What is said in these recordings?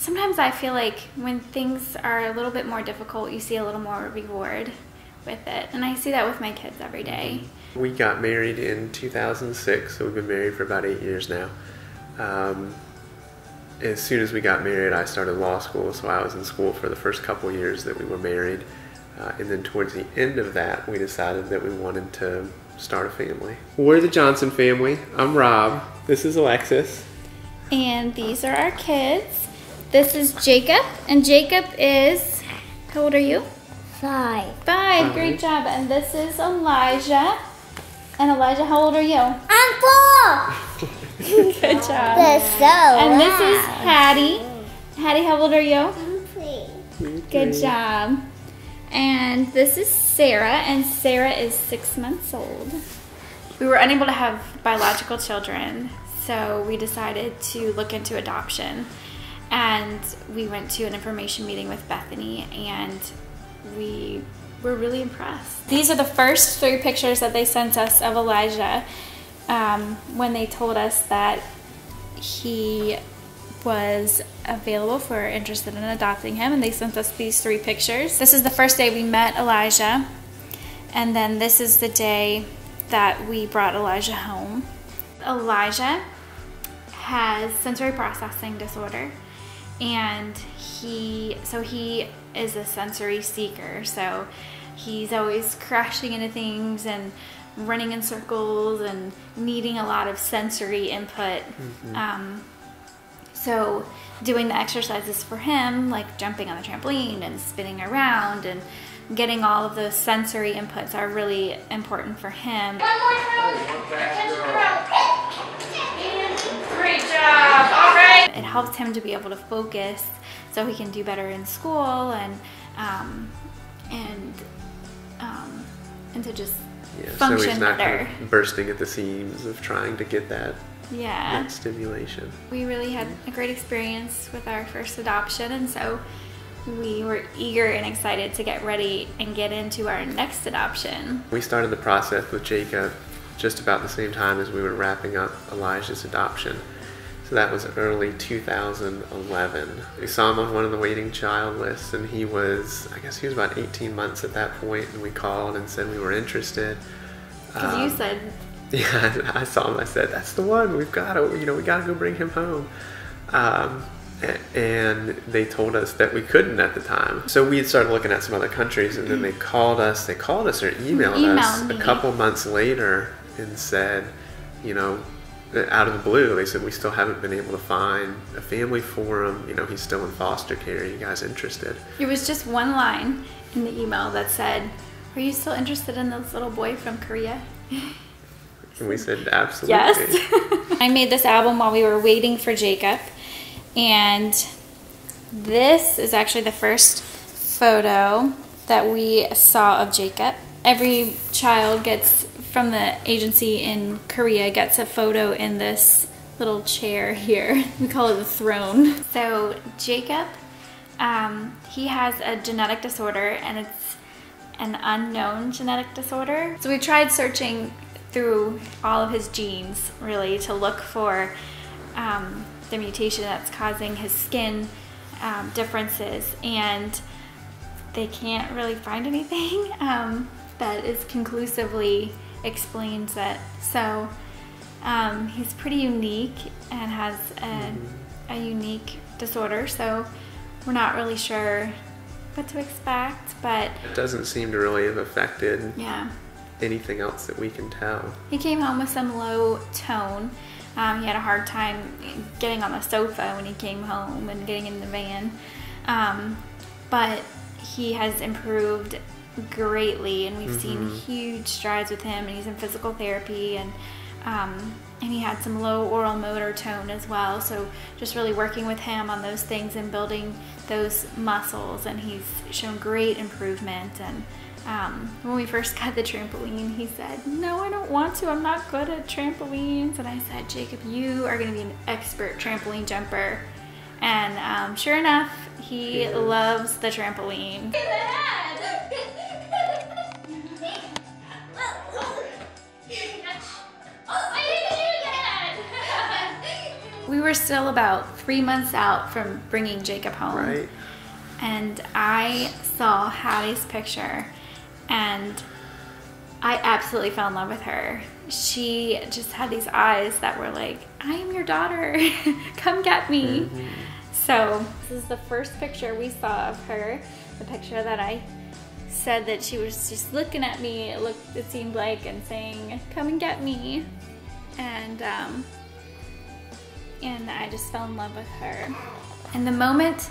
sometimes I feel like when things are a little bit more difficult, you see a little more reward with it. And I see that with my kids every day. We got married in 2006, so we've been married for about 8 years now. As soon as we got married, I started law school, so I was in school for the first couple years that we were married. And then towards the end of that, we decided that we wanted to start a family. We're the Johnson family. I'm Rob. This is Alexis. And these are our kids. This is Jacob, and Jacob is, how old are you? 5. 5, great job. And this is Elijah. And Elijah, how old are you? I'm 4. Good job. That's so And this is Hattie. Hattie, how old are you? I'm 3. Good job. And this is Sarah, and Sarah is 6 months old. We were unable to have biological children, so we decided to look into adoption. And we went to an information meeting with Bethany, and we were really impressed. These are the first 3 pictures that they sent us of Elijah when they told us that he was available for interested in adopting him, and they sent us these 3 pictures. This is the first day we met Elijah, and then this is the day that we brought Elijah home. Elijah has sensory processing disorder, and he is a sensory seeker, so he's always crashing into things and running in circles and needing a lot of sensory input. So doing the exercises for him, like jumping on the trampoline and spinning around and getting all of those sensory inputs are really important for him. One more round. Great job. All right. It helps him to be able to focus so he can do better in school and to just function so he's not better. kind of bursting at the seams of trying to get that stimulation. We really had a great experience with our first adoption, and so we were eager and excited to get ready and get into our next adoption. We started the process with Jacob just about the same time as we were wrapping up Elijah's adoption. So that was early 2011. We saw him on one of the waiting child lists, and he was about 18 months at that point, and we called and said we were interested. Because you said... Yeah, I saw him. I said, "That's the one. We've got to, we got to go bring him home." And they told us that we couldn't at the time. So we had started looking at some other countries, and then they called us. They called us or emailed us a couple months later and said, out of the blue, they said, "We still haven't been able to find a family for him. He's still in foster care. Are you guys interested?" It was just one line in the email that said, "Are you still interested in this little boy from Korea?" And we said, absolutely. Yes. I made this album while we were waiting for Jacob, and this is actually the first photo that we saw of Jacob. Every child gets, from the agency in Korea, gets a photo in this little chair here. We call it the throne. So Jacob, he has a genetic disorder, and it's an unknown genetic disorder. So we tried searching through all of his genes, really, to look for the mutation that's causing his skin differences, and they can't really find anything that is conclusively explains it. So he's pretty unique and has a unique disorder, so we're not really sure what to expect, but it doesn't seem to really have affected anything else that we can tell. He came home with some low tone. He had a hard time getting on the sofa when he came home and getting in the van. But he has improved greatly, and we've seen huge strides with him, and he's in physical therapy, and he had some low oral motor tone as well. So just really working with him on those things and building those muscles, and he's shown great improvement. And when we first got the trampoline, he said, "No, I don't want to. I'm not good at trampolines." And I said, "Jacob, you are going to be an expert trampoline jumper." And sure enough, he loves the trampoline. we were still about 3 months out from bringing Jacob home. Right. And I saw Hattie's picture and I absolutely fell in love with her. She just had these eyes that were like, I am your daughter, come get me. Mm-hmm. So this is the first picture we saw of her, the picture that I said that she was just looking at me, it seemed like, and saying, come and get me. And I just fell in love with her. And the moment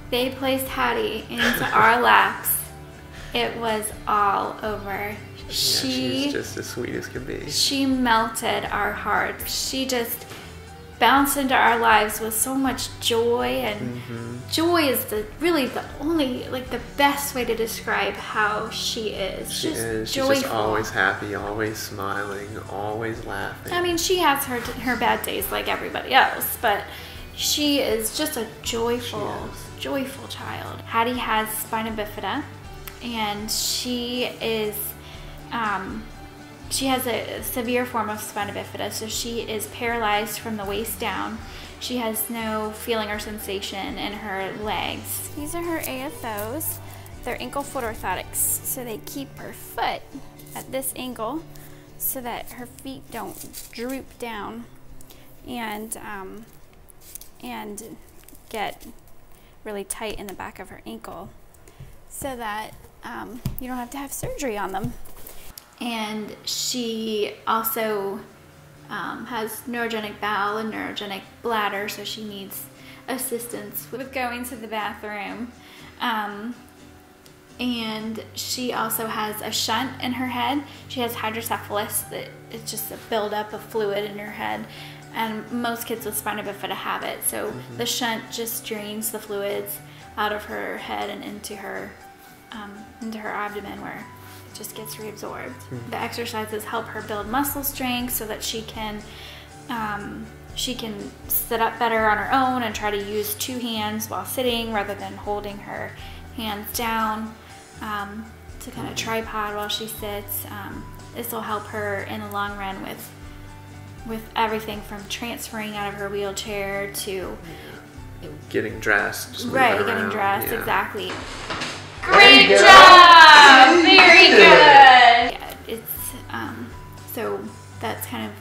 they placed Hattie into our laps, it was all over. Yeah, she's just as sweet as can be. She melted our hearts. She just bounced into our lives with so much joy, and joy is really the only, like, the best way to describe how she is. She's just always happy, always smiling, always laughing. I mean, she has her bad days like everybody else, but she is just a joyful child. Hattie has spina bifida, and she has a severe form of spina bifida, so she is paralyzed from the waist down. She has no feeling or sensation in her legs. These are her AFOs. They're ankle-foot orthotics, so they keep her foot at this angle so that her feet don't droop down and get really tight in the back of her ankle, so that you don't have to have surgery on them. And she also has neurogenic bowel and neurogenic bladder, so she needs assistance with going to the bathroom. And she also has a shunt in her head. She has hydrocephalus, that it's just a buildup of fluid in her head. And most kids with spina bifida have it. So the shunt just drains the fluids out of her head and into her abdomen, where it just gets reabsorbed. The exercises help her build muscle strength so that she can sit up better on her own and try to use 2 hands while sitting rather than holding her hands down to kind of tripod while she sits. This will help her in the long run with everything from transferring out of her wheelchair to getting dressed. Getting dressed, exactly. Great job! Very good! Yeah, it's, so that's kind of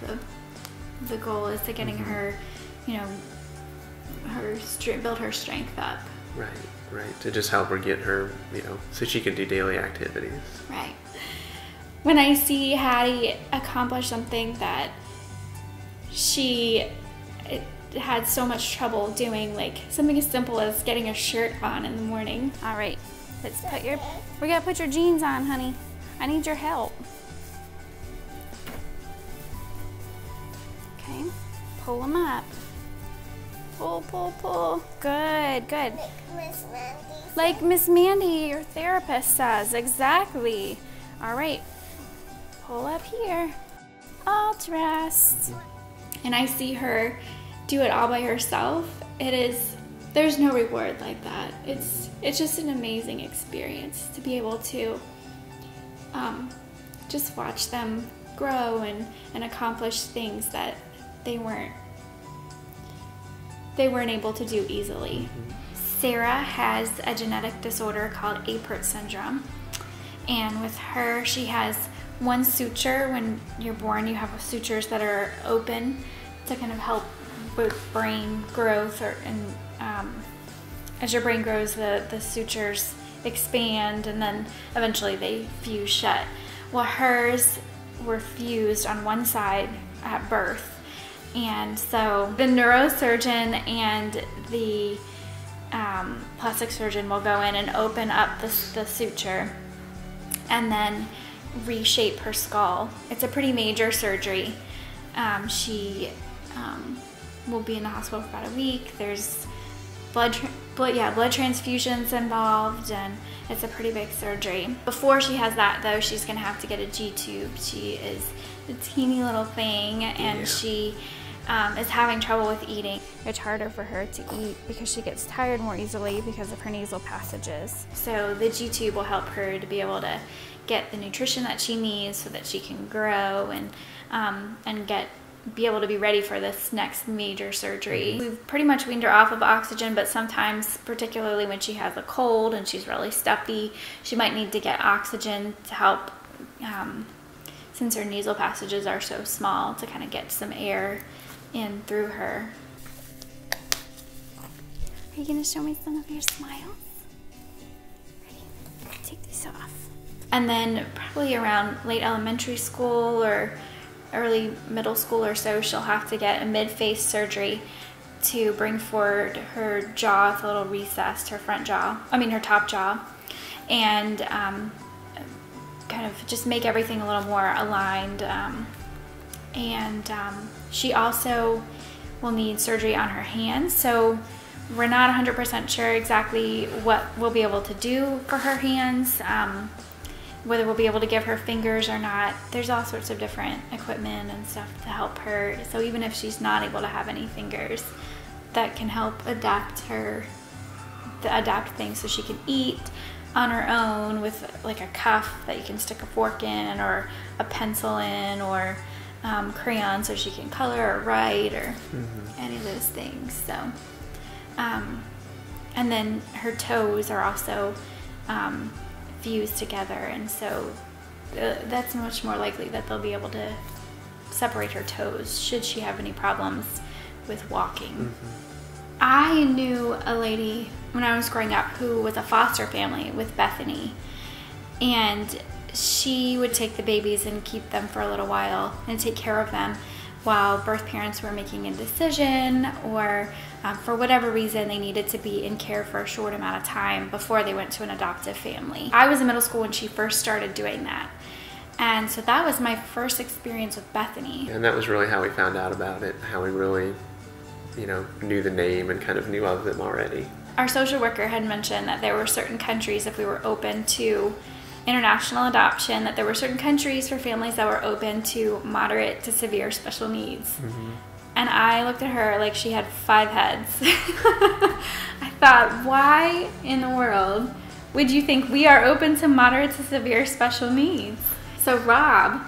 the goal, is to getting her, build her strength up. Right. To just help her get her, so she can do daily activities. Right. When I see Hattie accomplish something that she had so much trouble doing, like something as simple as getting a shirt on in the morning. All right. We gotta put your jeans on, honey. I need your help. Okay, pull them up. Pull. Good. Like Miss Mandy, your therapist says, exactly. All right, pull up here. All dressed. And I see her do it all by herself. There's no reward like that. It's just an amazing experience to be able to just watch them grow and accomplish things that they weren't able to do easily. Sarah has a genetic disorder called Apert syndrome, and with her, she has one suture. When you're born, you have sutures that are open to kind of help with brain growth, as your brain grows, the sutures expand and then eventually they fuse shut. Well, hers were fused on one side at birth, and so the neurosurgeon and the plastic surgeon will go in and open up the suture and then reshape her skull. It's a pretty major surgery. She will be in the hospital for about a week. There's blood transfusions involved, and it's a pretty big surgery. Before she has that, though, she's gonna have to get a G-tube. She is a teeny little thing, and she is having trouble with eating. It's harder for her to eat because she gets tired more easily because of her nasal passages. So the G-tube will help her to be able to get the nutrition that she needs so that she can grow and get be able to be ready for this next major surgery. We've pretty much weaned her off of oxygen, but sometimes, particularly when she has a cold and she's really stuffy, she might need to get oxygen to help, since her nasal passages are so small, to kind of get some air in through her. Are you gonna show me some of your smiles? Ready? Take these off. And then probably around late elementary school or early middle school or so, she'll have to get a mid-face surgery to bring forward her jaw with a little recessed, her top jaw, and kind of just make everything a little more aligned. She also will need surgery on her hands, so we're not 100% sure exactly what we'll be able to do for her hands, whether we'll be able to give her fingers or not. There's all sorts of different equipment and stuff to help her, so even if she's not able to have any fingers, that can help adapt things so she can eat on her own with like a cuff that you can stick a fork in, or a pencil in, or crayons so she can color or write, or any of those things. So and then her toes are also fused together, and so that's much more likely that they'll be able to separate her toes should she have any problems with walking. I knew a lady when I was growing up who was a foster family with Bethany, and she would take the babies and keep them for a little while and take care of them while birth parents were making a decision, or for whatever reason they needed to be in care for a short amount of time before they went to an adoptive family. I was in middle school when she first started doing that, and so that was my first experience with Bethany. And that was really how we found out about it, how we really, knew the name and kind of knew of them already. Our social worker had mentioned that there were certain countries, if we were open to international adoption, that there were certain countries for families that were open to moderate to severe special needs. And I looked at her like she had 5 heads. I thought, why in the world would you think we are open to moderate to severe special needs? So Rob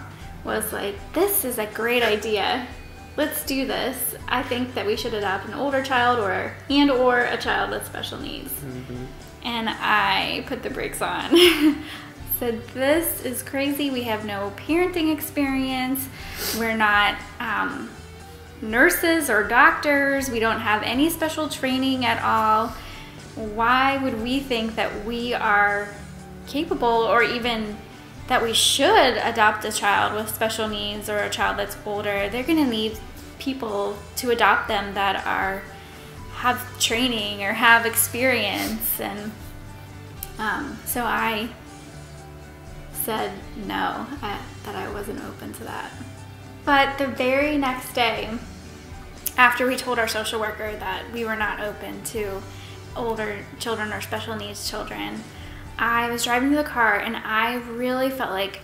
was like, this is a great idea. Let's do this. I think that we should adopt an older child or a child with special needs. And I put the brakes on. Said, this is crazy. We have no parenting experience. We're not nurses or doctors. We don't have any special training at all. Why would we think that we are capable, or even that we should adopt a child with special needs or a child that's older? They're going to need people to adopt them that have training or have experience. And so I said no, that I wasn't open to that. But the very next day, after we told our social worker that we were not open to older children or special needs children, I was driving to the car, and I really felt like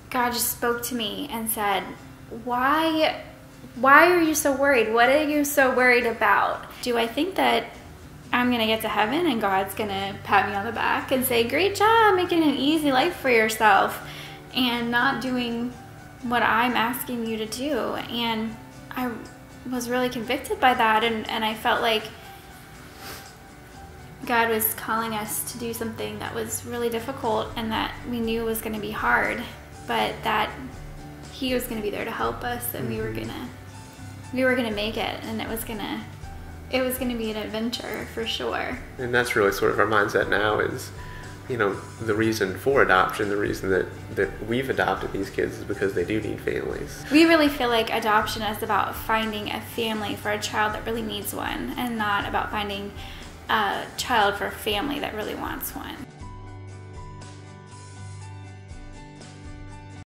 God just spoke to me and said, why are you so worried? What are you so worried about? Do I think that I'm gonna get to heaven and God's gonna pat me on the back and say, great job making an easy life for yourself and not doing what I'm asking you to do? And I was really convicted by that, and I felt like God was calling us to do something that was really difficult and that we knew was going to be hard, but that He was going to be there to help us, and we were gonna make it, and it was gonna be an adventure for sure. And that's really sort of our mindset now is, the reason for adoption, the reason that we've adopted these kids is because they do need families. We really feel like adoption is about finding a family for a child that really needs one, and not about finding a child for a family that really wants one.